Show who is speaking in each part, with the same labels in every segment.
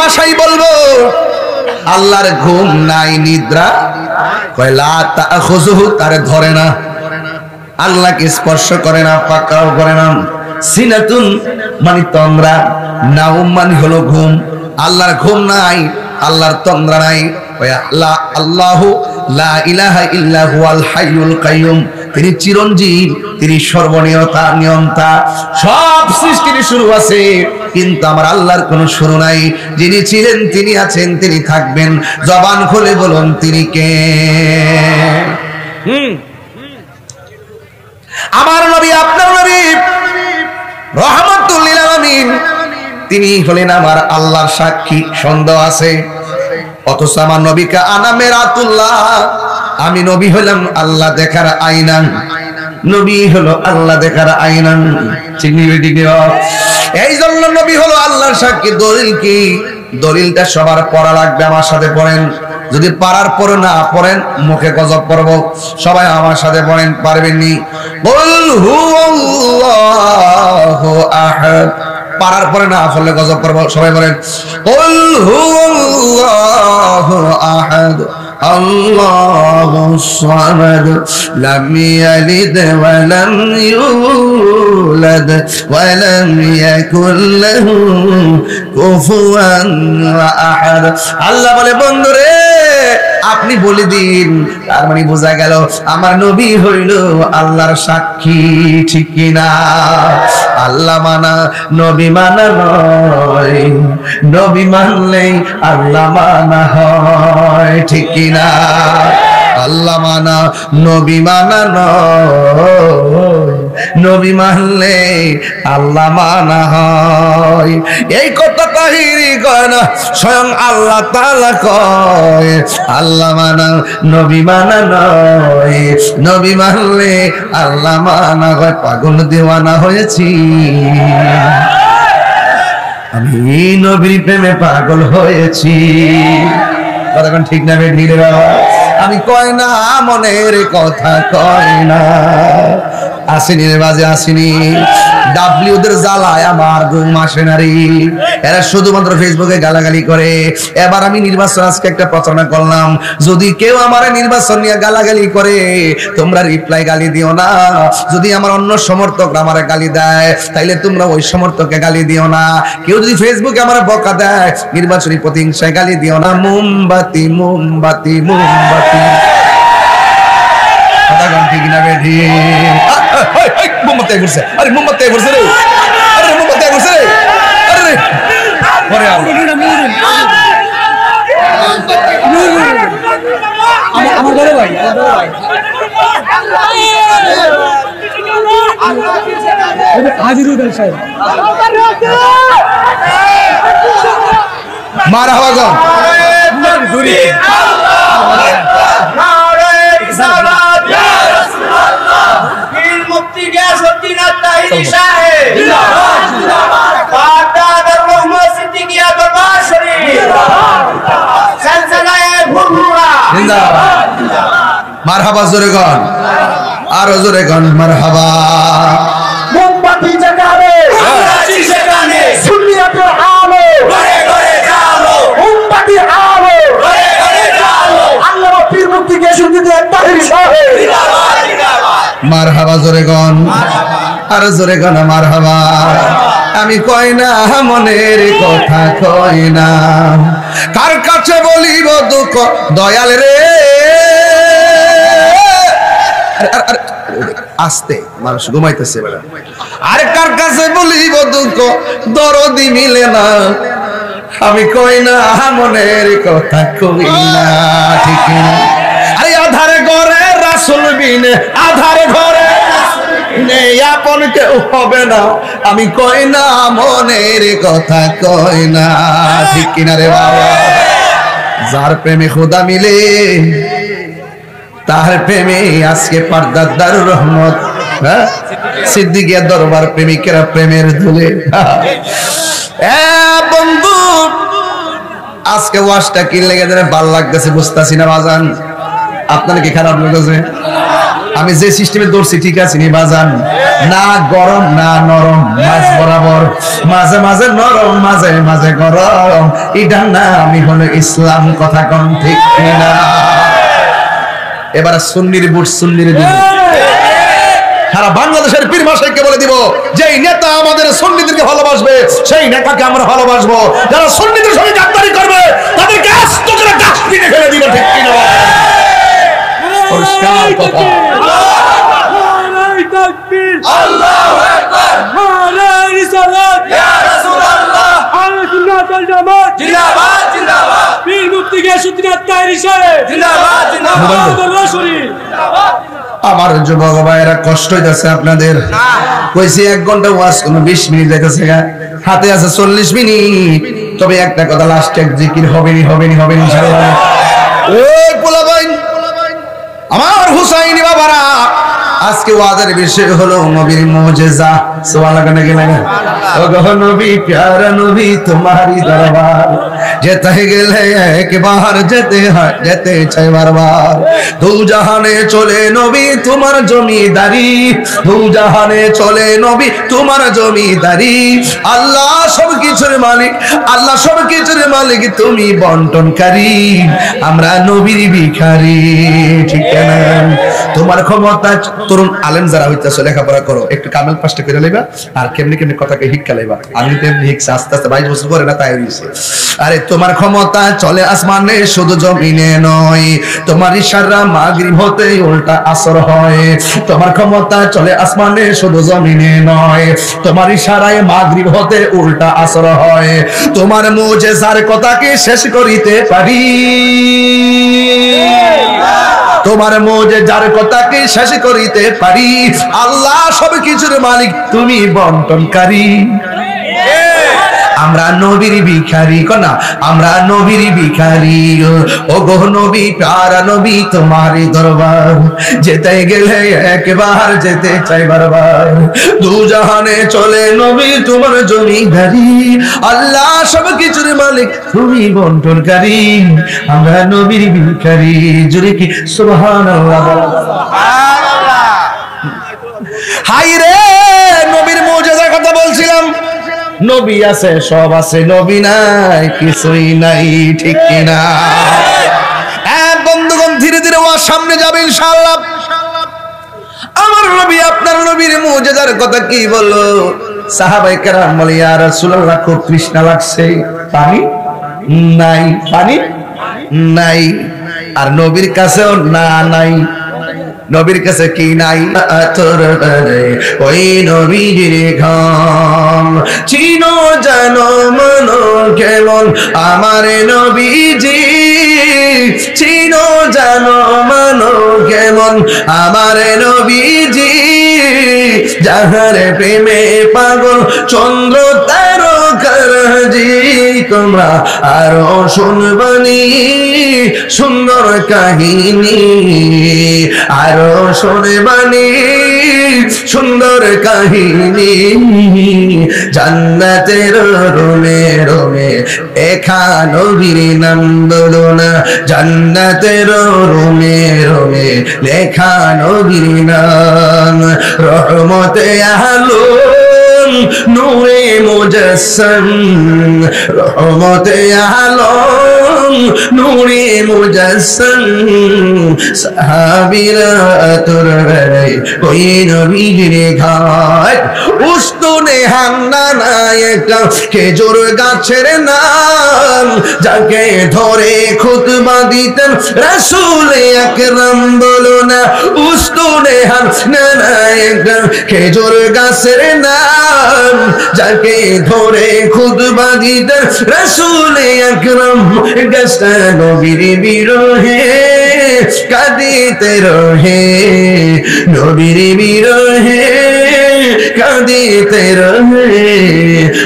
Speaker 1: ভাষায় বলবো আল্লাহর ঘুম নাই নিদ্রা কয় লা তাখুযুহু তারে ধরে না আল্লাহকে স্পর্শ করে না পাকড়াও করে না সিনাতুন মানে তন্দ্রা নাউম মানে হলো ঘুম আল্লাহর ঘুম নাই আল্লাহর তন্দ্রা নাই ওই আল্লাহু লা ইলাহা ইল্লা হুয়াল হাইয়ুল কাইয়ুম তিনি চিরঞ্জীব তিনি সর্বনিয়তা নিয়ন্তা সব সৃষ্টির শুরু আছে কিন্তু আমার আল্লাহর কোনো শুরু নাই যিনি ছিলেন তিনি আছেন তিনি থাকবেন জবান খুলে বলুন তিনি কে আমার নবী আপনার নবী রাহমাতুল লিল আলামিন তিনি হলেন আমার আল্লাহর সাক্ষী সন্দেহ আছে অথচ আমার নবীকে আনা মেরাতুল্লাহ আমি নবী হলাম আল্লাহ দেখার আয়না নবী হলো আল্লাহ দেখার আয়না এই জন্য নবী হলো আল্লাহর সাক্ষী দলিল কি দলিলটা সবার পড়া লাগবে আমার সাথে পড়েন যদি পারার পরে না পড়েন মুখে গজব পড়ব সবাই আমার সাথে পড়েন পারবেননি কুল হুয়াল্লাহু আহাদ পারার পরে না পড়লে গজব পড়ব সবাই বলেন কুল হুয়াল্লাহু আহাদ আল্লাহুস সামাদ লাম ইয়ালিদ ওয়া লাম ইউলাদ ওয়া লাম ইয়াকুল লাহু কুফুয়ান আহাদ আল্লাহ বলে বন্ধুরে আপনি বলে দিন তার মানে বোঝা গেল আমার নবী হইল আল্লাহর সাক্ষী ঠিক কি না আল্লাহ মানা নবী মানা নয় নবী মানলেই আল্লাহ মানা হয় ঠিক কি না আল্লাহ মানা নবী মানা নয় নবী মানলে আল্লাহ মানা হয় এই কথা তাহিরি কয় না স্বয়ং আল্লাহ তাআলা কয় আল্লাহ মানা নবী মানা নয় নবী মানলে আল্লাহ মানা হয় পাগল দেওয়ানা হয়েছি আমি নবীর প্রেমে পাগল হয়েছি কথা ঠিক না বেঠিক বাবা আমি কয় না মনের কথা কয় না আসেনি রে বাজে আসেনি ডাব্লিউদের জ্বালায় আমার ঘুম আসে না রে এরা শুধুমাত্র ফেসবুকে গালাগালি করে এবার আমি নির্বাচন আজকে একটা প্রচারণা করলাম যদি কেউ আমার নির্বাচন নিয়ে গালাগালি করে তোমরা রিপ্লাই গালি দিও না যদি আমার অন্য সমর্থকরা আমার গালি দেয় তাইলে তোমরা ওই সমর্থককে গালি দিও না কেউ যদি ফেসবুকে আমার বকা দেয় নির্বাচনী প্রতিহিংসায় গালি দিও না মোমবাতি মোমবাতি মোমবাতি কথা কোন ঠিক না বেঠি মোমবাতি ঘুরছে আরে মোমবাতি ঘুরছে রে আরে মোমবাতি ঘুরছে রে আরে পরে
Speaker 2: আমার ঘরে ভাই হাজিরুল সাহেব
Speaker 1: মারহাবা গো
Speaker 2: দূরে
Speaker 3: সালাত ইয়া রাসূলুল্লাহ বীর মুফতি গিয়াসউদ্দিন আত-তাহিরি সাহেব জিন্দাবাদ জিন্দাবাদ পাকদার রহমান সিদ্দিকিয়া দরবার শরীফ জিন্দাবাদ জিন্দাবাদ সিলসিলায়ে ভুরভুরা
Speaker 1: জিন্দাবাদ জিন্দাবাদ মারহাবা জোরে গান আর জোরে গান মারহাবা
Speaker 3: মোমবাতি জাগাবে আছি সেখানে সুন্নিয়াতের আলো ঘরে ঘরে জালো মোমবাতি আলো ঘরে ঘরে জালো আল্লাহ পীর মুফতি গিয়াসউদ্দিন আত-তাহিরি সাহেব জিন্দাবাদ জিন্দাবাদ
Speaker 1: মারহাবা জোরে গান আর জোরে গান মারহাবা আমি কই না মনের কথা কই না কার কাছে বলিব দুঃখ দয়াল রে আস্তে মানুষ ঘুমাইতেছে বেলা আর কার কাছে বলিব দুঃখ দরদি মিলে না আমি কই না মনের কথা কই না ঠিক না আরে আধার ঘরে রাসূল বিনে আধার ঘরে নেই আপন কেউ হবে না আমি কই না মনের কথা কই না ঠিক কিনা রে বাবা যার প্রেমে খোদা মিলে তার প্রেমে আজকে পর্দার দারুর রহমত সিদ্দিকিয়া দরবার প্রেমিকেরা প্রেমের ধুলে বন্ধু আজকে ওয়াজটা কি লেগে ধরে ভালো লাগতেছে বুঝতাছি না বাজান আপনার কি খারাপ লাগতেছে আমি যে সিস্টেমে দৌড়ছি ঠিক আছে নি বাজান না গরম না নরম মাছ বরাবর মাঝে মাঝে নরম মাঝে মাঝে গরম, এটার নামই হলো ইসলাম। কথা কোন ঠিক না? এবার সুন্নির বুট সুন্নির দিব, সারা বাংলাদেশের পীর মাশাইখকে বলে দিব, যেই নেতা আমাদের সুন্নিদেরকে ভালোবাসবে সেই নেতাকে আমরা ভালোবাসবো, যারা সুন্নিদের সঙ্গে গাদ্দারি করবে তাদেরকে আস্ত করে ডাস্টবিনে ফেলে দিব। ঠিক কি না? পরিষ্কার কথা।
Speaker 2: আল্লাহু আকবার, নারে রিসালাত, ইয়া রাসূলুল্লাহ, আহলে সুন্নাত ওয়াল জামাত জিন্দাবাদ জিন্দাবাদ, পীর মুফতি গিয়াসউদ্দিন তাহেরি সাহেব জিন্দাবাদ জিন্দাবাদ, আল্লাহ শরীফ জিন্দাবাদ।
Speaker 1: আমার যুবক ভাইয়েরা কষ্ট হইতাছে আপনাদের, কইছি 1 ঘন্টা ওয়াজ কোন 20 মিনিট যাইতেছে, হাতে আছে 40 মিনিট। তবে একটা কথা, লাস্ট এক জিকির হবে ইনশাআল্লাহ। ওই পোলা ভাই আমার হুসাইনি বাবারা, আজকে ওয়াজের বিষয় হলো নবীর মুজিজা। সুবহানাল্লাহ কেন লাগে? ও গো নবী, প্যারা নবী, তোমারই দরবার যেতে গেলে একবার যেতে হয়, যেতে চাই বারবার। দু জাহানে চলে নবী তোমার জমিদারি, দু জাহানে চলে নবী তোমার জমিদারি। আল্লাহ সবকিছুর মালিক, আল্লাহ সবকিছুর মালিক, তুমি বন্টনকারী, আমরা নবীর ভিখারি। ঠিক না? তোমার ক্ষমতা, তরুণ আলেম যারা হইতেছে লেখাপড়া করো, একটু কামেল পাশটা করে লইবা, আর কেমনি কেমনি কথাকে হিক্কা লইবা। আমি তেমনি হিকছে আস্তে আস্তে 22 বছর পরে না, তাই হইছে। আরে তোমার ক্ষমতা চলে আসমানে শুধু জমিনে নয়, তোমার ইশারা মাগরিব হতে উল্টা আসর হয়। তোমার ক্ষমতা চলে আসমানে শুধু জমিনে নয়, তোমার ইশারায় মাগরিব হতে উল্টা আসর হয়। তোমার মুজিজার কথাকে শেষ করিতে পারি, তোমার মুজিজার কথাকে শেষ করিতে পারি। আল্লাহ সবকিছুর মালিক, তুমি বন্টনকারী, আমরা নবীর ভিখারি। কোনা আমরা নবীর ভিখারি। ও গো নবী, প্যারা নবী, তোমারই দরবার যেতে গেলে একবার যেতে চাই বারবার। দু জাহানে চলে নবী তোমার জমিদারি, আল্লাহ সবকিছুর মালিক, তুমি বন্টনকারী, আমরা নবীর ভিখারি। জুড়ে কি সুবহানাল্লাহ? হাই রে, নবীর মুজিজার কথা বলছিলাম। নবী আছে, সব আছে, নবী নাই কিছুই নাই। ঠিক কিনা? বন্ধুগণ, ধীরে ধীরে ওয়াজ সামনে যাবে ইনশাআল্লাহ। আমার নবী, আপনার নবীর মুজিজার কথা কি বললো? সাহাবায়ে কেরাম বলে, ইয়া রাসূলুল্লাহ, খুব তৃষ্ণা লাগছে, পানি নাই, পানি নাই। আর নবীর কাছেও না নাই, নবীর কাছে কি নাই? তোর ওই নবীর ঘাম চিনো জানো মনো কেমন আমার নবীজি, চিনো জানো মনো কেমন আমার নবীজি। যাহার প্রেমে পাগল চন্দ্র তারকারাজি, তোমরা আরো শুনবানি সুন্দর কাহিনী, আরো শুনবানি সুন্দর কাহিনী। জান্নাতের রোমে রোমে এখা নবীর নাম বলো না, জান্নাতের রোমে রোমে লেখা নবীর নাম। রহমতে আলম নূরে মুজাসসাম, রহমতে আলম নূরে মুজাসসাম। সাহাবীরা তোর বেলায় ওই নবীর ঘাট, উস্তুনে হান্নানা একটা খেজুর গাছের নাম, যাকে ধরে খুতবা দিতেন রাসূল আকরাম। বলো না, উস্তুনে হান্নানা একটা খেজুর গাছের নাম, যাকে ধরে খুতবা দিতেন রাসূল আকরাম। গাছটা নবীর বিরহে কাঁদিতে রহে, নবীর বিরহে কাঁদিতে রহে।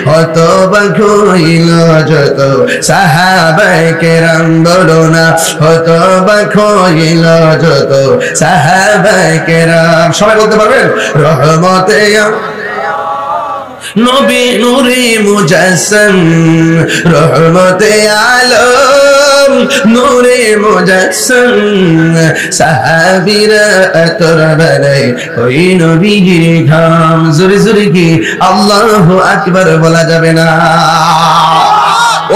Speaker 1: হতবাক হইল যত সাহাবায়ে কেরাম, বলো না, হতবাক হইল যত সাহাবায়ে কেরাম। সবাই বলতে পারবেন? রহমতে নবী নূরে মুজাসসাম, রহমতে আলম নূরে মুজাসসাম সাহাবীরা তোরবারে ওই নবীজির ঘাম জোরে জোরে কি আল্লাহু আকবার বলা যাবে না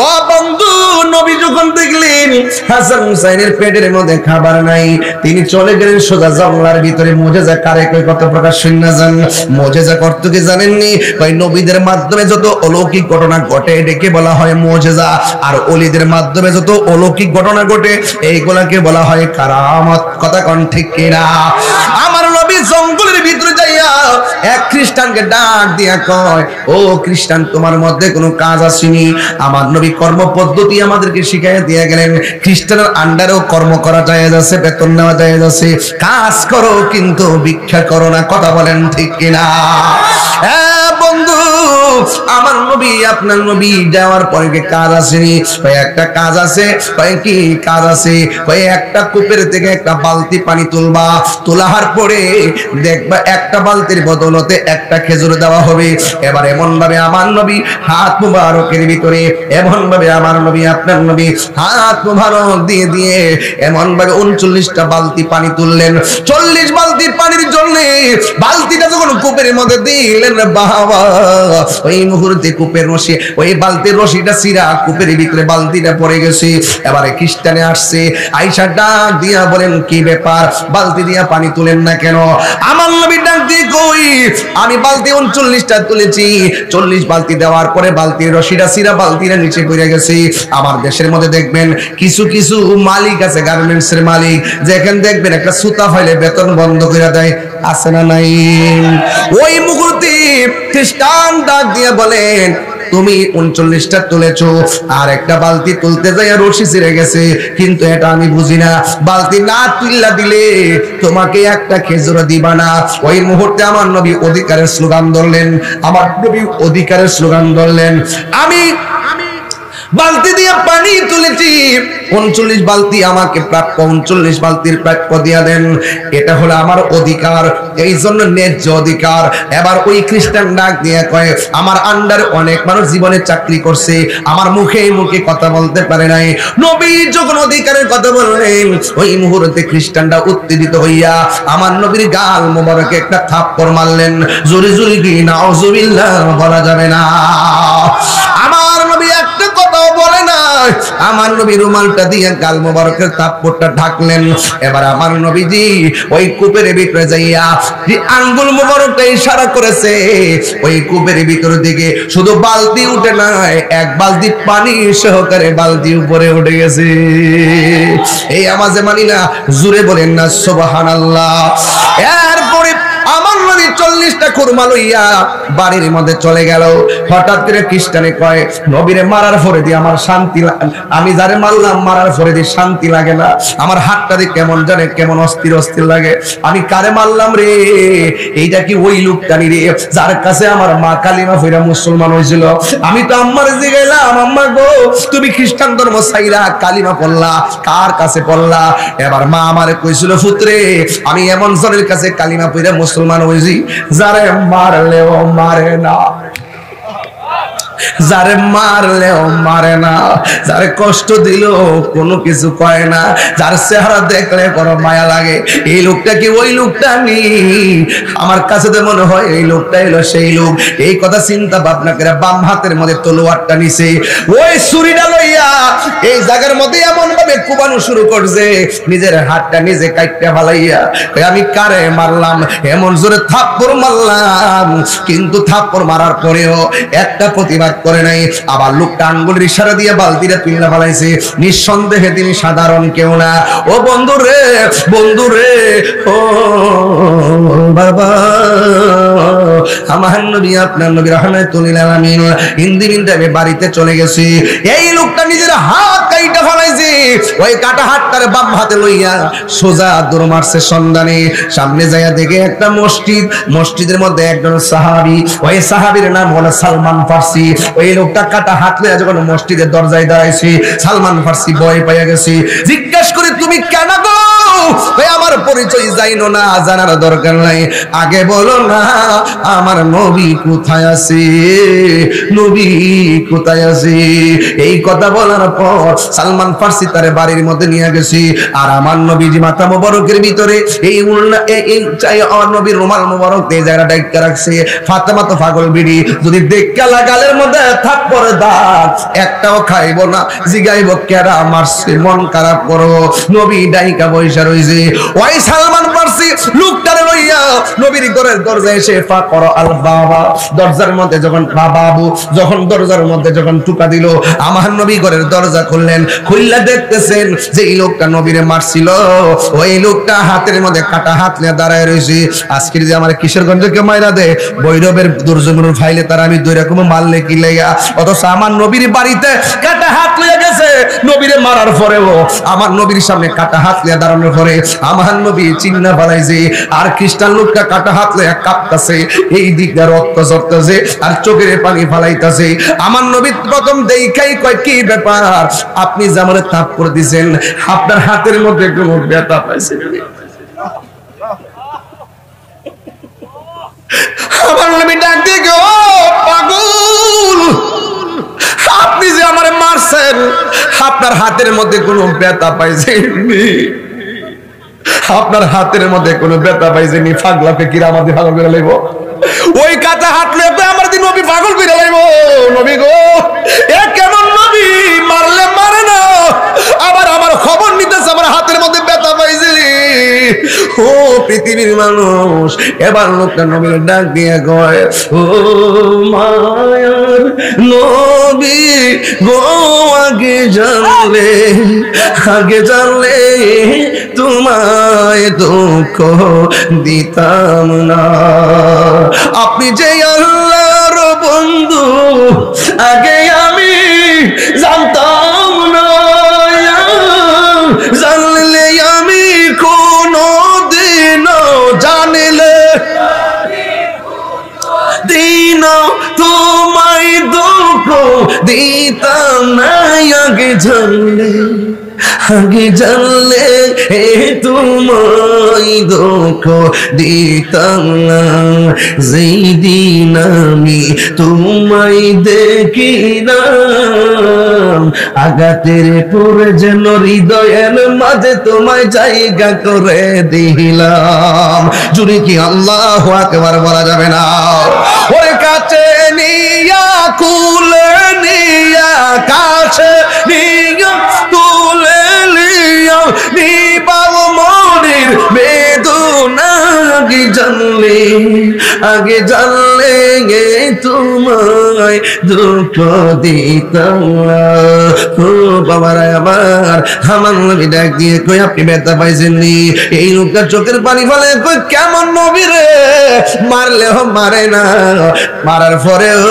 Speaker 1: ও বন্ধু নবী যখন দেখলেন হাসান হুসাইনের পেটের মধ্যে খাবার নাই তিনি চলে গেলেন সোজা জঙ্গলার ভিতরে মুজিজা কারে কই কত প্রকার শুননা জান মুজিজা করতে কি জানেননি ওই নবীদের মাধ্যমে যত অলৌকিক ঘটনা ঘটে এটাকে বলা হয় মুজিজা আর ওলিদের মাধ্যমে যত অলৌকিক ঘটনা ঘটে এইগুলাকে বলা হয় কারামত কথা কোন ঠিক কিনা আমার নবী জঙ্গলের ভিতরে যাইয়া এক খ্রিস্টানকে ডাক দিয়া কয় ও খ্রিস্টান তোমার মধ্যে কোনো কাজ আসেনি আমার নবী কর্ম পদ্ধতি আমাদেরকে শিখাইয়া দিয়ে গেলেন খ্রিস্টানের আন্ডারেও কর্ম করা যায় আছে বেতন নেওয়া যায় আছে কাজ করো কিন্তু ভিক্ষা করো না কথা বলেন ঠিক কিনা হ্যাঁ বন্ধু আমার নবী আপনার নবী যাওয়ার পরে কি কাজ আসেনি একটা কাজ আছে কি কাজ আছে একটা কূপের থেকে একটা বালতি পানি তুলবা তোলার পরে দেখবা একটা বালতির বদলতে একটা খেজুর দেওয়া হবে এবার এমন ভাবে আমার নবী হাত মুবারকের ভিতরে এমন ভাবে আমার নবী আপনার নবী হাত মুবারক দিয়ে দিয়ে এমন ভাবে 39টা বালতি পানি তুললেন 40 বালতির পানির জন্য বালতিটা যখন কূপের মধ্যে দিলেন বাবা ওই মুহূর্তে কূপের রশি ওই বালতির রশিটা ছিঁড়া কূপের ভিতরে বালতিটা পড়ে গেছে এবারে খ্রিস্টানে আসছে আয়েশা ডাক দিয়া বলেন কি ব্যাপার বালতি দিয়া পানি তুলেন না কেন আমার নবী ডাক দিয়ে কই আমি বালতি 39টা তুলেছি 40 বালতি দেওয়ার পরে বালতির রশিটা ছিঁড়া বালতিটা নিচে পড়ে গেছে আমার দেশের মধ্যে দেখবেন কিছু কিছু মালিক আছে গার্মেন্টস এর মালিক যেখানে দেখবেন একটা সুতা ফাইলে বেতন বন্ধ করে দেয় আছে না নাই ওই মুহূর্তে খ্রিস্টান ডাক দিয়ে বলেন তুমি 39টা তুলেছো আর একটা বালতি তুলতে যাই রশি ছিঁড়ে গেছে কিন্তু এটা আমি বুঝি না বালতি না তুললা দিলে তোমাকে একটা খেজুর দিবা না ওই মুহূর্তে আমার নবী অধিকারের স্লোগান ধরলেন আমার নবী অধিকারের স্লোগান ধরলেন আমি বালতি দিয়ে পানি তুলেছি 39 বালতি আমাকে প্রাপ্য 39 বালতির প্রাপ্য দিয়া দেন এটা হলো আমার অধিকার এই জন্য ন্যায্য অধিকার এবার ওই খ্রিস্টান ডাক দিয়ে কয় আমার আন্ডারে অনেক মানুষ জীবনে চাকরি করছে আমার মুখে মুখে কথা বলতে পারে নাই নবী যখন অধিকারের কথা বললেন ওই মুহূর্তে খ্রিস্টানরা উত্তেজিত হইয়া আমার নবীর গাল মোবারকে একটা থাপ্পড় মারলেন জোরে জোরে কি নাউজুবিল্লাহ বলা যাবে না আমার নবী একটা কথাও বলে না আমার নবী রুমালটা দিয়ে গাল মোবারকের থাপ্পড়টা ঢাকলেন এবার আমার নবীজি ওই কূপের ভিতরে যাইয়া যে আঙ্গুল মোবারকটা ইশারা করেছে ওই কূপের ভিতর দিকে শুধু বালতি উঠে নাই এক বালতি পানি সহকারে বালতি উপরে উঠে গেছে এই আওয়াজে মানি না জোরে বলেন না সুবহানাল্লাহ এরপরে আমার নবী 40টা খুরমা লইয়া বাড়ির মধ্যে চলে গেল হঠাৎ করে খ্রিস্টানে কয় নবীরে মারার পরে দিয়ে আমার শান্তি আমি যারে মারলাম মারার পরে দিয়ে শান্তি লাগে না আমার হাতটা দিয়ে কেমন জানে কেমন অস্থির অস্থির লাগে আমি কারে মারলাম রে এইটা কি ওই লোকটানি রে যার কাছে আমার মা কালিমা ফিরা মুসলমান হয়েছিল আমি তো আম্মারে জিগাইলাম আম্মা গো তুমি খ্রিস্টান ধর্ম ছাইরা কালিমা পড়লা কার কাছে পড়লা এবার মা আমারে কইছিল পুত্রে আমি এমন জনের কাছে কালিমা ফিরা মুসলমান হয়েছি যারে মারলেও মারে না যারে মারলেও মারে না যারে কষ্ট দিল কোনো কিছু কয় না যার চেহারা দেখলে বড় মায়া লাগে এই লোকটা কি ওই লোকটা নি আমার কাছে তো মনে হয় এই লোকটা হলো সেই লোক এই কথা চিন্তা ভাবনা করে বাম হাতের মধ্যে তলোয়ারটা নিছে ওই ছুরিটা লইয়া এই জায়গার মধ্যে এমন ভাবে কুবানো শুরু করছে নিজের হাতটা নিজে কাটতে ফালাইয়া আমি কারে মারলাম এমন জোরে থাপ্পড় মারলাম কিন্তু থাপ্পড় মারার পরেও একটা প্রতিবাদ করে নাই আবার লোকটা আঙ্গুলের ইশারা দিয়ে বালতিটা তুলে ফেলাইছে নিঃসন্দেহে তিনি সাধারণ কেউ না ও বন্ধু রে ও বাবা আমার নবী আপনার নবী রাহমাতুল লিল আলামিন ইন্দিন টাইমে বাড়িতে চলে গেছে এই লোকটা নিজের হাত কাইটা ফেলাইছে ওই কাটা হাতটার বাম হাতে লইয়া সোজা দৌড় মারছে সন্ধানে সামনে যাইয়া দেখে একটা মসজিদের মধ্যে একজন সাহাবী ওই সাহাবীর নাম হলো সালমান ফারসি ওই লোকটা কাটা হাত লইয়া যখন মসজিদের দরজায় দাঁড়াইছি, সালমান ফার্সি ভয় পাইয়া গেছি। জিজ্ঞাসা করে তুমি কেন গো? ওই আমার পরিচয় জানো না, জানার দরকার নাই, আগে বলো না আমার নবী কোথায় আছে, নবী কোথায় আছে। এই কথা বলার পর সালমান ফার্সি তার বাড়ির মধ্যে নিয়ে গেছি। আর আমার নবীজি মাথা মোবারকের ভিতরে এই আমার নবীর রুমাল মোবারক এই জায়গাটা ডাইকা রাখছে। ফাতেমা তো পাগল বিড়ি, যদি দেখা লাগালের মধ্যে থাপ্পড় দাগ একটাও খাইব না, জিগাইব কেরা মারছে, মন খারাপ করবো। নবী ডাইকা বৈশা রইছে। ওই সালমান ফার্সি লোকটারে লইয়া নবীর ঘরের দরজায় এসে ফা করো আল বাবা, দরজার মধ্যে যখন বাবু যখন দরজার মধ্যে যখন টুকা দিল, আমার নবী ঘরের দরজা খুললেন। খুললে দেখতেছেন যে এই লোকটা নবীরে মারছিল, ওই লোকটা হাতের মধ্যে কাটা হাত নিয়ে দাঁড়ায় রয়েছে। আজকের যে আমার কিশোরগঞ্জকে মাইরা দে বৈরবের দুর্যোগের ফাইলে তার আমি দুই রকম মারলে কি লেগা, অথচ আমার নবীর বাড়িতে কাটা হাত লিয়ে গেছে। নবীরে মারার পরেও আমার নবীর সামনে কাটা হাত লিয়ে দাঁড়ানোর পরে আমার নবী চিন্না ফেলাইছে। আর খ্রিস্টান লোকটা কাটা হাত লিয়ে কাঁপতাছে, এই দিকটা রক্ত ঝরতেছে আর চোখের পানি ফালাইতাছে। আমার নবী প্রথম দেখাই কয় কি ব্যাপার, আপনি যে আমারে তাপ করে দিয়েছেন, আপনার হাতের মধ্যে কোনো ব্যথা পাইছেন? আমার নবী ডাক দিয়ে গো পাগল, আপনি যে আমারে মারছেন, আপনার হাতের মধ্যে কোনো ব্যথা পাইছেন? আপনার হাতের মধ্যে কোনো ব্যথা পাইছেনি? পাগলা ফেকিরা আমাদের পাগল করে লাইব, ওই কাটা হাত লেপে আমার দিন নবী পাগল করে লাইব। নবী গো এ কেমন নবী, মারলে মারে না, আবার আমার খবর নিতেছে আমার হাতের মধ্যে ব্যথা পাইছে। ও পৃথিবীর মানুষ, এবার লোকটা নবীর ডাক দিয়ে কয়, ও মায়ার নবী গো আগে জানলে তোমায় দুঃখ দিতাম না। আপনি যে আল্লাহর বন্ধু আগে আমি জানতাম না, জানলে আমি কোনো দিন জানলে দিন তোমায় দুঃখ দিতাম না। আগে জানলে তোমায় দুঃখ দিতাম না। যেই দিন আমি তোমায় দেখিলাম, আঘাতের পরে যেন হৃদয়ের মাঝে তোমায় জায়গা করে দিলাম। জুড়ে কি আল্লাহু আকবার বলা যাবে না? ওরে কাছে নিয়া কুলে নিয়া, কাছে নিয়া তুলে নিয়া, নিবাব মনের বেদনা। আগে জানলে তোমায় দুঃখ দিতাম না। ও বাবারা আমার নবী ডাক দিয়ে কই আপনি ব্যথা পাইছেননি? এই লোকটা চোখের পানি ফেলে কই কেমন নবী রে, মারলেও মারে না, মারার পরেও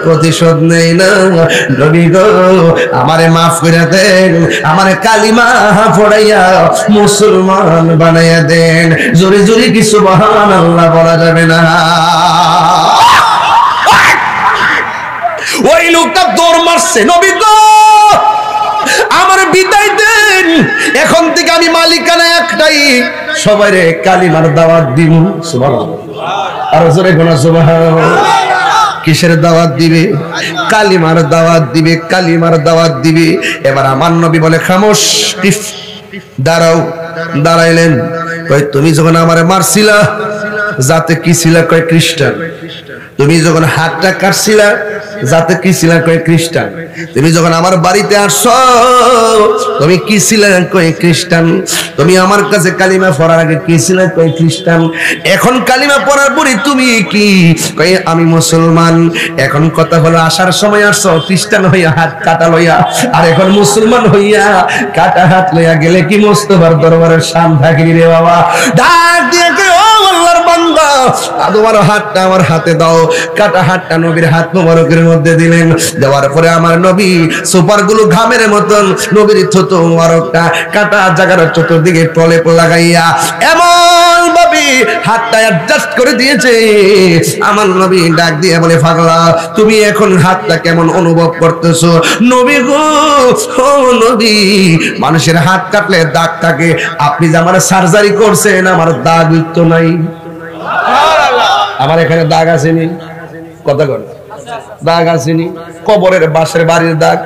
Speaker 1: প্রতিশোধ নেই না। নবী গো আমারে মাফ করে দেন, আমারে কালিমা পড়াইয়া মুসলমান বানাইয়া দেন। জোরে জোরে কি সুবহানাল্লাহ বলা যাবে না? ওই লোকটা দৌড় মারছে, নবী গো আমার বিদায় দেন, এখন থেকে আমি মালিকানা একটাই, সবাইরে কালিমার দাওয়াত দিব। সুবহানাল্লাহ, আর জোরে গোনা সুবহানাল্লাহ। কিসের দাওয়াত দিবে? কালিমার দাওয়াত দিবে, কালিমার দাওয়াত দিবে। এবার আমার নবী বলে খামোশ, দাঁড়াও। দাঁড়াইলেন। কই তুমি যখন আমারে মারছিলা যাতে কি ছিলা? কয় খ্রিস্টান। তুমি যখন হাতটা কাটছিলা যাতে কি ছিলা? কয় খ্রিস্টান। তুমি যখন আমার বাড়িতে আসছো তুমি কি ছিলা? কয় খ্রিস্টান। তুমি আমার কাছে কালিমা পড়ার আগে কি ছিলা? কয় খ্রিস্টান। এখন কালিমা পড়ার পরে তুমি কি? কয় আমি মুসলমান। এখন কথা হলো আসার সময় আসছো খ্রিস্টান হইয়া হাত কাটা লইয়া, আর এখন মুসলমান হইয়া কাটা হাত লইয়া গেলে কি মুস্তাফার দরবারের শান থাকি রে বাবা? ডাক দিয়ে ও আল্লাহর বান্দা, তোমার হাতটা আমার হাতে দাও। কাটা হাতটা নবীর হাত মোবারকের মধ্যে দিলেন। দেওয়ার পরে আমার নবী সুপারগুলো ঘামের মতন নবীর থুতু মোবারকটা কাটা জায়গার চতুর্দিকে প্রলেপ লাগাইয়া এমন ভাবে হাতটা অ্যাডজাস্ট করে দিয়েছে। আমার নবী ডাক দিয়ে বলে, পাগলা তুমি এখন হাতটা কেমন অনুভব করতেছো? নবী গো, ও নবী, মানুষের হাত কাটলে দাগ থাকে, আপনি যে আমার সার্জারি করছেন আমার দাগ তো নাই। আমার এখানে দাগ আসেনি, কথা বল, দাগ আসেনি। কবরের বাসের বাড়ির দাগ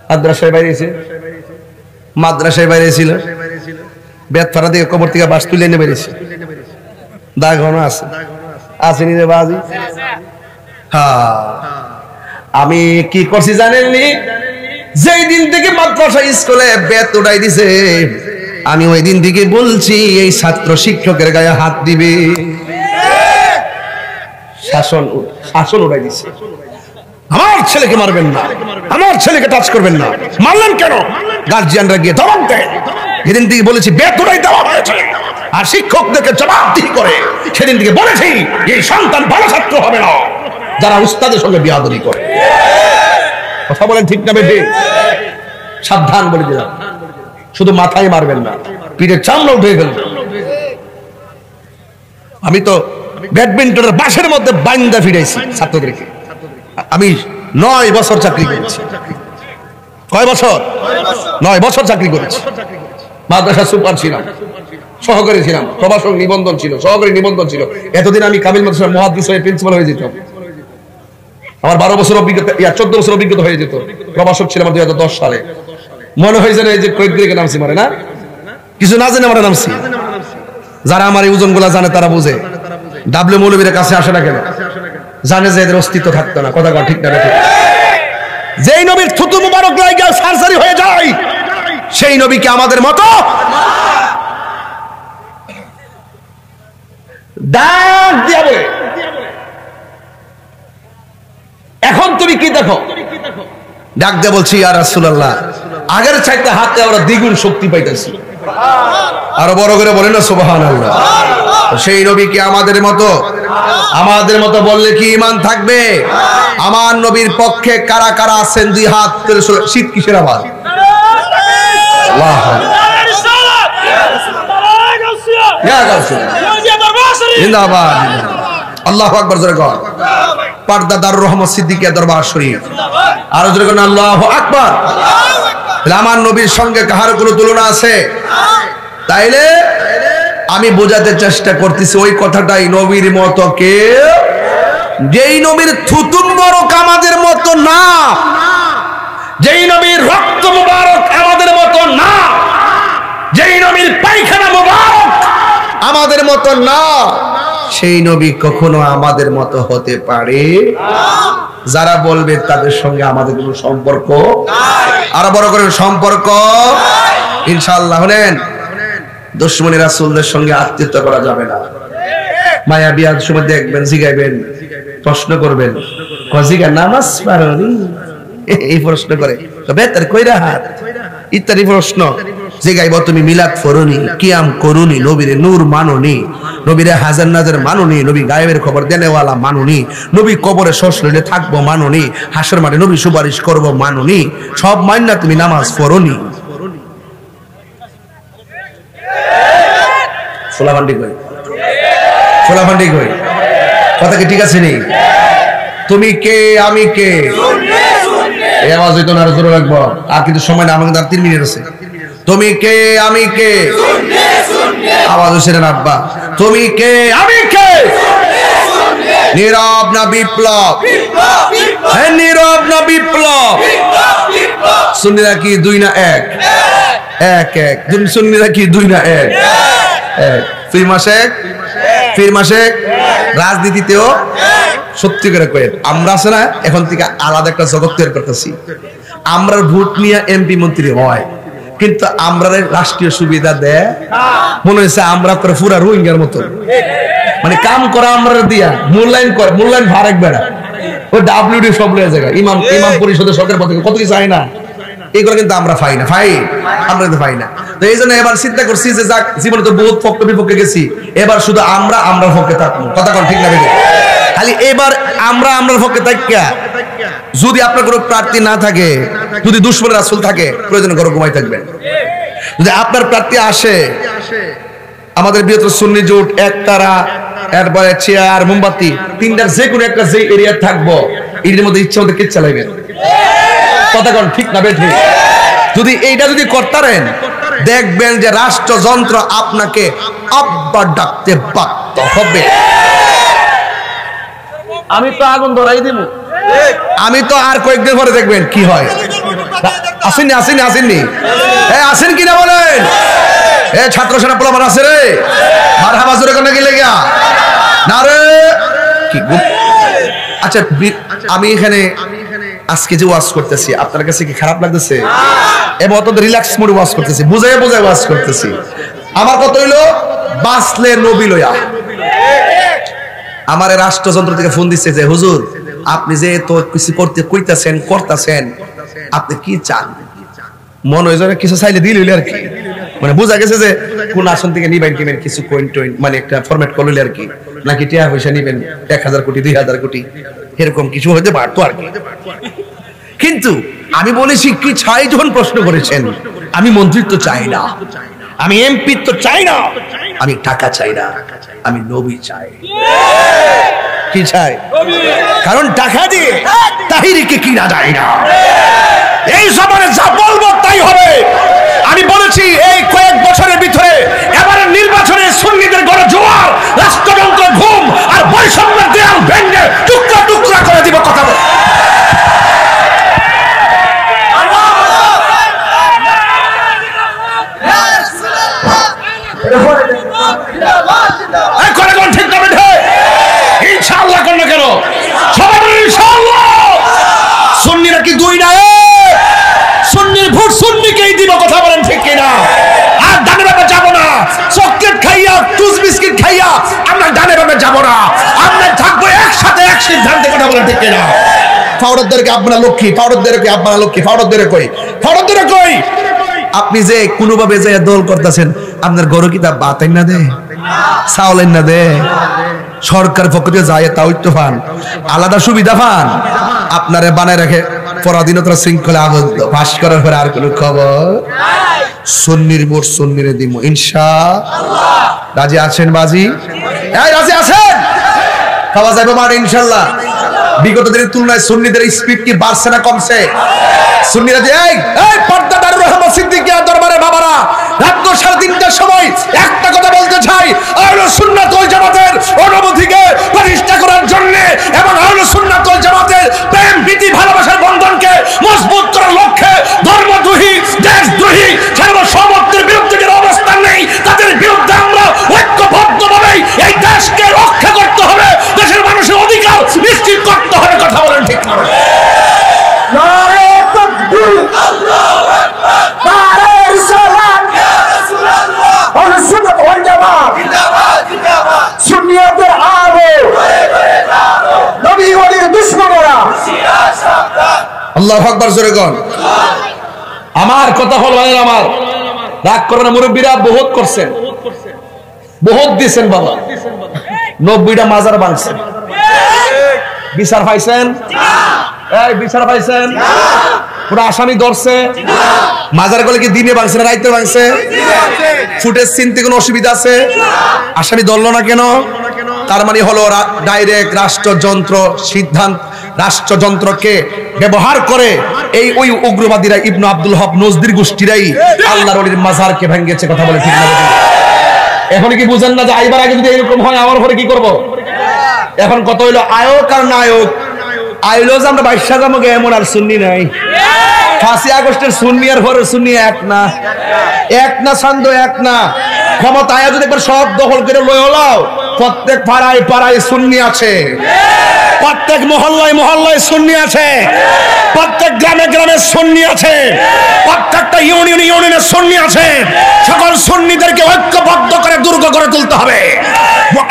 Speaker 1: মাদ্রাসায় বাইরেছে, মাদ্রাসায় বাইরে ছিল, বেতফাড়া দিয়ে কবর থেকে বাস তুলে এনে বেরিয়েছে, দাগ হনো আছে, আসেনি রে বাজি। হ্যাঁ, আমি কি করছি জানেননি? যেই দিন থেকে মাদ্রাসা স্কুলে বেত উঠাই দিছে, আমি ওই দিন থেকে বলছি এই ছাত্র শিক্ষকের গায়ে হাত দিবে। শাসন উঠাই দিছে, আমার ছেলেকে মারবেন না, আমার ছেলেকে টাচ করবেন না। মারলেন কেন? গার্জিয়ানরা গিয়ে ধমক দেয়। যেদিন থেকে বলেছি বেত উঠাই দেওয়া হয়েছে আর শিক্ষকদেরকে জবাবদিহি করে, সেদিন থেকে বলেছি এই সন্তান ভালো ছাত্র হবে না যারা উস্তাদের সঙ্গে বিয়াদবি করে। কথা বলেন ঠিক না বেঠি? সাবধান বলে দিলাম, শুধু মাথায় মারবেন না, পিঠের চামড়া উঠে গেল। আমি তো ব্যাডমিন্টনের বাসের মধ্যে বাইন্দা ফিরাইছি ছাত্রদেরকে। আমি 9 বছর চাকরি করেছি। কয় বছর? 9 বছর চাকরি করেছি। মাদ্রাসা সুপার ছিলাম, সহকারী ছিলাম, প্রভাষক নিবন্ধন ছিল, সহকারী নিবন্ধন ছিল। এতদিন আমি কামিল মাদ্রাসার মুহাদ্দিস হয়ে প্রিন্সিপাল হয়ে যেতাম। আমার 12 বছর অভিজ্ঞতা, 14 বছর অভিজ্ঞতা হয়ে যেত। প্রভাষক ছিলাম 2010 সালে। মনে হয়েছে না এই যে কয়েকদিকে নামছি মারে না, কিছু না জেনে আমরা নামছি। যারা আমার এই ওজন গুলা জানে তারা বুঝে। ডাব্লিউ মৌলবীর কাছে আসে না কেন? জানে যে এদের অস্তিত্ব থাকতো না। কথা ঠিক না? যেই নবীর থুতু মুবারক লাগিয়ে সার্জারি হয়ে যায়, সেই নবীকে আমাদের মতো ডাক দিয়া বলে। এখন তুমি কি দেখো? ডাক দিয়ে বলছি, ইয়া রাসূলুল্লাহ, আগের চাইতে হাতে আমরা দ্বিগুণ শক্তি পাইতেছি। আরো বড় করে বলেন না সুবহানাল্লাহ। সেই নবী কি আমাদের মতো? আমাদের মতো বললে কি ঈমান থাকবে? আমার নবীর পক্ষে কারা কারা আছেন? 2 হাত তুলে। শীত কিসের আওয়াজ? আল্লাহ জিন্দাবাদ, আল্লাহু আকবার। জোরে কর। পর্দা দারুর রহমত সিদ্দিকিয়া দরবার শরীফ। আরো জোরে কর আল্লাহু আকবার। আমার নবীর সঙ্গে কাহার কোনো তুলনা আছে? তাইলে আমি বোঝাতে চেষ্টা করতেছি ওই কথাটাই, নবীর মতো কে? যেই নবীর থুতু মুবারক আমাদের মতো না, যেই নবীর রক্ত মুবারক আমাদের মতো না, যেই নবীর পায়খানা মুবারক আমাদের মতো না, সেই নবী কখনো আমাদের মতো হতে পারে? যারা বলবে তাদের সঙ্গে আমাদের কোনো সম্পর্ক আরো বড় করে সম্পর্ক ইনশাআল্লাহ। হলেন দুশমনি রাসূলদের সঙ্গে আত্মীয়তা করা যাবে না। মায়া বিয়ার সময় দেখবেন, জিগাইবেন, প্রশ্ন করবেন, কজিগা নামাজ পারোনি, এই প্রশ্ন করে বেতার কইরা হাত ইত্যাদি প্রশ্ন জিগাইব। তুমি মিলাদ পড়োনি, কিয়াম করুনি, নবীরে নূর মানোনি, নবীরে হাজার নাজার মানোনি, নবী গায়েবের খবর দেনেওয়ালা মানোনি, নবী কবরে শ্বশুরে থাকবো মানোনি, হাসর মাঠে নবী সুপারিশ করবো মানোনি, সব মাইন্না তুমি নামাজ পড়োনি। সোলাভান্ডি কই, সোলাভান্ডি কই, কথা কি ঠিক আছে নি? তুমি কে, আমি কে? এই আওয়াজ হইতো না, আরো জোরে রাখবো। আর কিন্তু সময় না, আমাকে 3 মিনিট আছে। তুমি কে, আমি কে? আওয়াজ হচ্ছে না আব্বা। তুমি কে, আমি কে? নীরব না বিপ্লব? হ্যাঁ, নীরব না বিপ্লব? সুন্নিরা কি 2 না 1? 1 তুমি সুন্নিরা কি 2 না 1? ফির মাসে রাজনীতিতেও সত্যি করে কয়েন আমরা আছে না, এখন থেকে আলাদা একটা জগৎ তৈরি করতেছি। আমরা ভোট নিয়ে এমপি মন্ত্রী হয়, কিন্তু আমরা রাষ্ট্রীয় সুবিধা দেয় মনে হয়েছে আমরা করে পুরা রোহিঙ্গার মতো, মানে কাম করা আমরা দিয়া মূল্যায়ন করে, মূল্যায়ন ভার এক বেড়া ওই ডাব্লিউডি সব লয়ে জায়গা। ইমাম পরিষদের সরকার পথে কত কিছু চায় না, এগুলো কিন্তু আমরা পাই না, আমরা কিন্তু পাই না। তো এই জন্য এবার চিন্তা করছি যে যাক, জীবনে তো বহুত পক্ষ বিপক্ষে গেছি, এবার শুধু আমরা পক্ষে থাকবো। কথা কোন ঠিক না বেশি? খালি এবার আমরার পক্ষে থাকিয়া, যদি আপনার কোনো প্রার্থী না থাকে, যদি দুশমনের রাসূল থাকে, প্রয়োজনে ঘরে ঘুমাই থাকবেন। যদি আপনার প্রার্থী আসে, আমাদের বৃহত্তর সুন্নি জোট, একতারা, এরপরে চেয়ার, মোমবাতি, তিনটার যে কোনো একটা যে এরিয়া থাকবো, এর মধ্যে ইচ্ছা মতো কে চালাইবেন। কথা কোন ঠিক না বেঠি? যদি এইটা যদি করতারেন, দেখবেন যে রাষ্ট্রযন্ত্র আপনাকে আব্বা ডাকতে বাধ্য হবে। আমি তো আগুন ধরাই দিব, আমি তো আর কয়েকদিন পরে দেখবেন কি হয়। আসেননি আসেন কিনা বলেন? ছাত্র সেনা পোলাপান আছে রে, মারহাবা জোরে কোন কি লেগা না রে? কি আচ্ছা, আমি এখানে আজকে যে ওয়াজ করতেছি, আপনার কাছে কি খারাপ লাগতেছে? এবং অত রিল্যাক্স মোডে ওয়াজ করতেছি, বুঝাই ওয়াজ করতেছি। আমার কথা হইলো, বাসলে নবী লয়া। আমার রাষ্ট্রযন্ত্র থেকে ফোন দিচ্ছে যে হুজুর, আপনি যে তো কিছু করতেছেন, আপনি কি চান? মনে হয় যেন কিছু চাইলে দিল আর কি, মানে বোঝা গেছে যে কোন আসন থেকে নিবেন টিমের কিছু কয়েন, মানে একটা ফরম্যাট করলে আর কি, নাকি টাকা পয়সা নিবেন 1000 কোটি 2000 কোটি, এরকম কিছু হতে পারতো আর কি। কিন্তু আমি বলেছি কি চাই, যখন প্রশ্ন করেছেন, আমি মন্ত্রিত্ব চাই না, আমি এমপিত্ব চাই না, আমি টাকা চাই না, আমি নবী চাই। কি চাই? কারণ টাকা দিয়ে তাহিরিকে কিনা যায় না। এই জমানে যা বলবো তাই হবে। আমি বলেছি এই কয়েক বছরের ভিতরে এবারে নির্বাচনে সুন্নিদের গড়ে জোয়ার, রাষ্ট্রযন্ত্র ঘুম আর বৈষম্যের দেয়াল ভেঙে টুকরা টুকরা করে দিব। কথা বল। ঠিক না বেঠে? ইনশাআল্লাহ কেন কেন সবাই বলেন ইনশাআল্লাহ। সুন্নিরা কি দুই না? সুন্নির ভোট সুন্নিকেই দিব। কথা বলেন ঠিক কিনা? আর ডানে বামে যাব না, চকলেট খাইয়া টুস বিস্কিট খাইয়া আমরা ডানে বামে যাব না, আমরা থাকবো একসাথে, এক সিদ্ধান্তে। কথা বলেন ঠিক কিনা? ফাউডারদেরকে আপনারা লক্ষ্মী, ফাউডারদেরকে আপনারা লক্ষ্মী, ফাউডারদের কই? আপনি যে কোনোভাবে যে দল করতেছেন, আপনার গরু কি তা বাতাই না দে, চাউলেন না দে, সরকার পক্ষ থেকে যায় তাও তো পান, আলাদা সুবিধা পান, আপনারে বানায় রাখে পরাধীনতার শৃঙ্খলা আবদ্ধ। পাশ করার পরে আর কোনো খবর? সুন্নির ভোট সুন্নিরে দিব ইনশাআল্লাহ। রাজি আছেন বাজি? রাজি আছেন? খাওয়া যাবে মারে ইনশাআল্লাহ। বিগত দিনের তুলনায় সুন্নিদের স্পিড কি বাড়ছে না কমছে? সুন্নিরা যে এই পর্দা দারুর রহমান সিদ্দিকিয়া দরবারে বাবারা, রাত 3:30টার সময় একটা কথা বলতে চাই, আহলে সুন্নাত ওয়াল জামাতের অনুভূতিকে প্রতিষ্ঠা করার জন্য এবং আহলে সুন্নাত ওয়াল জামাতের প্রেম প্রীতি ভালোবাসার বন্ধনকে মজবুত করার লক্ষ্যে ধর্মদ্রোহী, দেশদ্রোহী, সার্বভৌমত্বের বিরুদ্ধে যারা অবস্থান নেই, তাদের বিরুদ্ধে আমরা ঐক্যবদ্ধভাবে এই দেশকে রক্ষা করতে হবে, দেশের মানুষের অধিকার নিশ্চিত করতে হবে। কথা বলেন ঠিক না?
Speaker 3: নারে তাকবীর, আল্লাহু আকবার, নারে রিসালাত, ইয়া রাসূলুল্লাহ, আহলে সুন্নাত ওয়াল জামাত জিন্দাবাদ, জিন্দাবাদ, সুন্নিয়তের আলো, ঘরে ঘরে আলো, নবী ওলির দুশমনেরা শিরা সাবধান।
Speaker 1: আল্লাহু আকবার জোরে কোন। আমার কথা হলো, আমার রাগ করবেন না, মুরব্বীরা বহুত করছেন, বহুত দিয়েছেন বাবা, 90টা মাজার ভাঙছেন, বিচার পাইছেন? এই বিচার পাইছেন? পুরো আসামি ধরছে? মাজার গুলো কি দিনে ভাঙছে না রাইতে ভাঙছে? ফুটেজ চিনতে কোনো অসুবিধা আছে? আসামি ধরলো না কেন? তার মানে হলো ডাইরেক্ট রাষ্ট্রযন্ত্র সিদ্ধান্ত, রাষ্ট্রযন্ত্রকে ব্যবহার করে এই ওই উগ্রবাদীরা, ইবনে আব্দুল হক নজদির গোষ্ঠীরাই আল্লাহর ওলির মাজারকে ভেঙেছে। কথা বলে ঠিক না? এখন কি বুঝেন না যে আইবার আগে যদি এরকম হয় আমার ঘরে কি করব? এখন কত হইলো আয়োগ আর নায়ক, আইলো যে আমরা 22 জামকে এমন আর সুন্নি নাই। 5 আগস্টের সুন্নি আর ঘরের সুন্নি এক না, এক না সান্দ, এক না। ক্ষমতায় যদি একবার সব দখল করে লই হলাও, প্রত্যেক পাড়ায় পাড়ায় সুন্নি আছে, প্রত্যেক মহল্লায় মহল্লায় সুন্নি আছে, প্রত্যেক গ্রামে গ্রামে সুন্নি আছে, প্রত্যেকটা ইউনিয়নে ইউনিয়নে সুন্নি আছে। সকল সুন্নিদেরকে ঐক্যবদ্ধ করে দুর্গ করে তুলতে হবে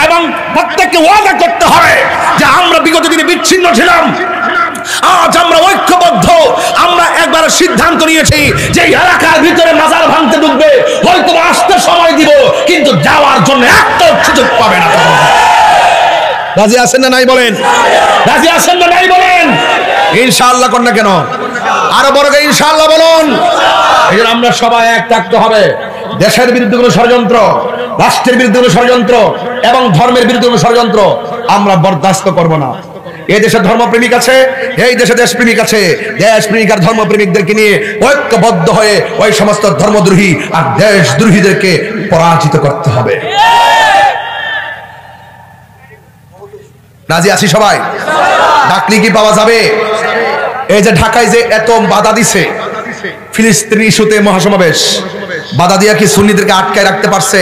Speaker 1: এবং প্রত্যেককে ওয়াদা করতে হবে যে আমরা বিগত দিনে বিচ্ছিন্ন ছিলাম, আজ আমরা ঐক্যবদ্ধ, আমরা একবার সিদ্ধান্ত নিয়েছি যে এলাকার ভিতরে মাজার ভাঙতে ঢুকবে হয়তো আসতে সময় দিব, কিন্তু যাওয়ার জন্য একটা সুযোগ পাবে না। রাজি আছেন না নাই বলেন? রাজি আছেন না নাই বলেন? ইনশাআল্লাহ কোন না কেন? আরো বড় করে ইনশাআল্লাহ বলুন। এই জন্য আমরা সবাই এক থাকতে হবে। দেশের বিরুদ্ধে কোনো ষড়যন্ত্র, রাষ্ট্রের বিরুদ্ধে কোনো ষড়যন্ত্র এবং ধর্মের বিরুদ্ধে কোনো ষড়যন্ত্র আমরা বরদাস্ত করব না। এই দেশে ধর্মপ্রেমিক আছে, এই দেশে দেশপ্রেমিক আছে। দেশপ্রেমিক আর ধর্মপ্রেমিকদেরকে নিয়ে ঐক্যবদ্ধ হয়ে ওই সমস্ত ধর্মদ্রোহী আর দেশদ্রোহীদেরকে পরাজিত করতে হবে। রাজি আছি সবাই? ডাকলি কি পাওয়া যাবে? এই যে ঢাকায় যে এত বাধা দিছে, ফিলিস্তিন ইস্যুতে মহাসমাবেশ, বাধা দিয়া কি সুন্নিদেরকে আটকায় রাখতে পারছে?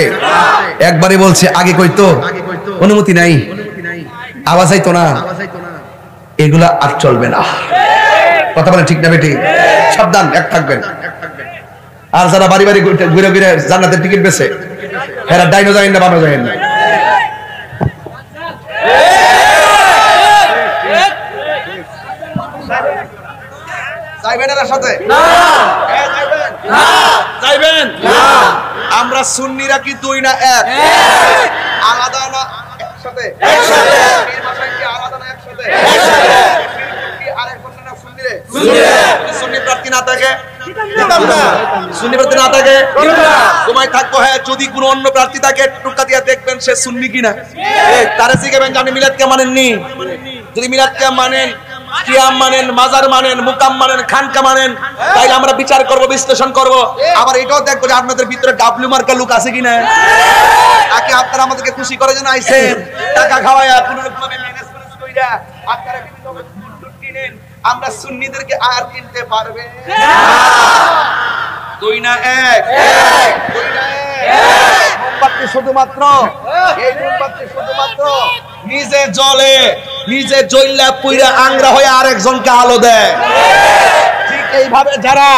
Speaker 1: একবারই বলছে, আগে কইতো অনুমতি নাই, আওয়াজ আইতো না, এগুলা আর চলবে না। কথা বলেন ঠিক না বেটি? সাবধান, এক থাকবেন। আর যারা বাড়ি বাড়ি ঘুরে ঘুরে জান্নাতের টিকিট বেছে, এরা ডাইনো যায় না, বানো যায় না। আমরা সুন্নিরা কি দুই না এক? আলাদা না একসাথে? আলাদা না একসাথে? সুন্নি প্রার্থী না থাকে, সুন্নি প্রার্থী না থাকে, তোমায় থাকবো। হ্যাঁ, যদি কোনো অন্য প্রার্থী থাকে টুকা দিয়া দেখবেন সে সুন্নি কিনা। তারা শিখাবেন যে আপনি মিলাদকে মানেননি। যদি মিলাদকে মানেন, কিয়াম মানেন, মাজার মানেন, মুকাম মানেন, খানকা মানেন, তাইলে আমরা বিচার করব, বিশ্লেষণ করব। আবার এটাও দেখবো যে আপনাদের ভিতরে ডাব্লিউ মার্কা লোক আছে কিনা। তাকে আপনারা আমাদেরকে খুশি করে যেন আইছেন, টাকা খাওয়ায়া কোনো রকমভাবে ম্যানেজ কইরা আপনারা বিভিন্ন দুধ কিনেন, আমরা সুন্নিদেরকে আর কিনতে পারবে না। দুই না এক? দুই না এক। মোমবাতি শুধুমাত্র, এই মোমবাতি শুধুমাত্র নিজে জ্বলে, নিজে জ্বললা পুইরা আংরা হয়ে আরেকজনকে আলো দেয়। ঠিক এইভাবে যারা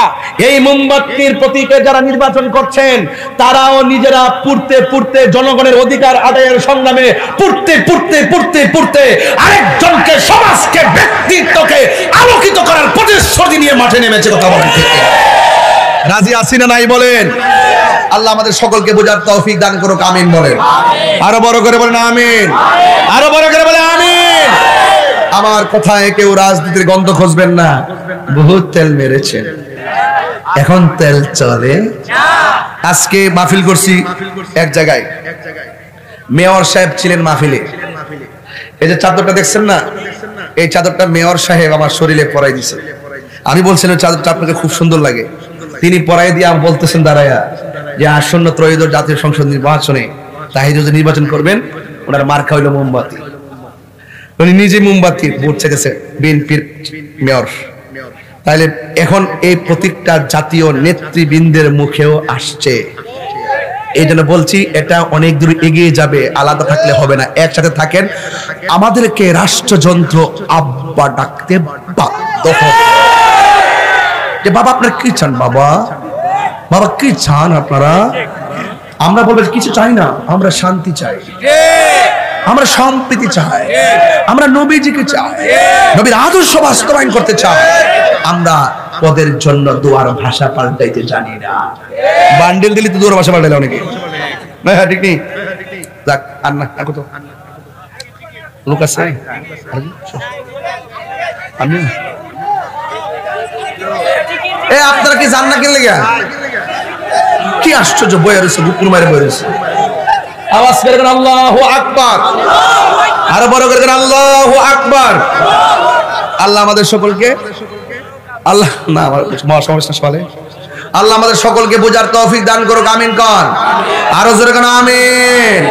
Speaker 1: এই মোমবাতির প্রতীকে যারা নির্বাচন করছেন, তারাও নিজেরা পুড়তে পুড়তে জনগণের অধিকার আদায়ের সংগ্রামে পুড়তে পুড়তে পুড়তে পুড়তে আরেকজনকে, সমাজকে, ব্যক্তিত্বকে আলোকিত করার প্রতিশ্রুতি নিয়ে মাঠে নেমেছে। কথা বলেন ঠিক? রাজি আছি না নাই বলেন? আল্লাহ আমাদের সকলকে বোঝার তৌফিক দান করুক, আমিন বলেন। আরো বড় করে বলেন আমিন। আরো বড় করে বলেন আমিন। আমার কথায় কেউ রাজনীতির গন্ধ খুঁজবেন না। বহুত তেল মেরেছেন, এখন তেল চলে। আজকে মাহফিল করছি এক জায়গায়, মেয়র সাহেব ছিলেন মাহফিলে। এই যে চাদরটা দেখছেন না, এই চাদরটা মেয়র সাহেব আমার শরীরে পরাই দিছে। আমি বলছিলাম চাদরটা আপনাকে খুব সুন্দর লাগে। তিনি পরাই দিয়ে বলতেছেন দাঁড়ায়া যে আসন্ন ত্রয়োদশ জাতীয় সংসদ নির্বাচনে তাহিদ হুজুর নির্বাচন করবেন, ওনার মার্কা হইল মোমবাতি। উনি নিজে মোমবাতি ভোট চাইতেছে বিএনপির মেয়র। তাহলে এখন এই প্রতীকটা জাতীয় নেতৃবৃন্দের মুখেও আসছে। এই জন্য বলছি এটা অনেক দূর এগিয়ে যাবে, আলাদা থাকলে হবে না, একসাথে থাকেন। আমাদেরকে রাষ্ট্রযন্ত্র আব্বা ডাকতে বাধ্য হবে। যে বাবা আপনারা কি চান? বাবা, বাবা কি চান আপনারা? আমরা বলবো কিছু চাই না, আমরা শান্তি চাই, আমরা সম্প্রীতি চাই, আমরা নবীজিকে চাই, নবীর আদর্শ বাস্তবায়ন করতে চাই। আমরা পদের জন্য দুয়ার ভাষা পাল্টাইতে জানি না। বান্ডেল দিলে তো দুয়ার ভাষা পাল্টাইলে অনেকে, না? হ্যাঁ, ঠিক নেই। যাক, আর না, আর কত লোক আছে? আমি আপনারা কি জান না কেন লেগে? কি আশ্চর্য বয়ে রয়েছে, বুকুর মারে বয়ে রয়েছে। আওয়াজ করে আল্লাহু আকবার। আরো বড় করে আল্লাহু আকবার। আল্লাহ আমাদের সকলকে, আল্লাহ না আমার মহাসমাবেশটা সকালে, আল্লাহ আমাদের সকলকে বোঝার তৌফিক দান করুক, আমিন কর। আরো জোরে কেন আমিন।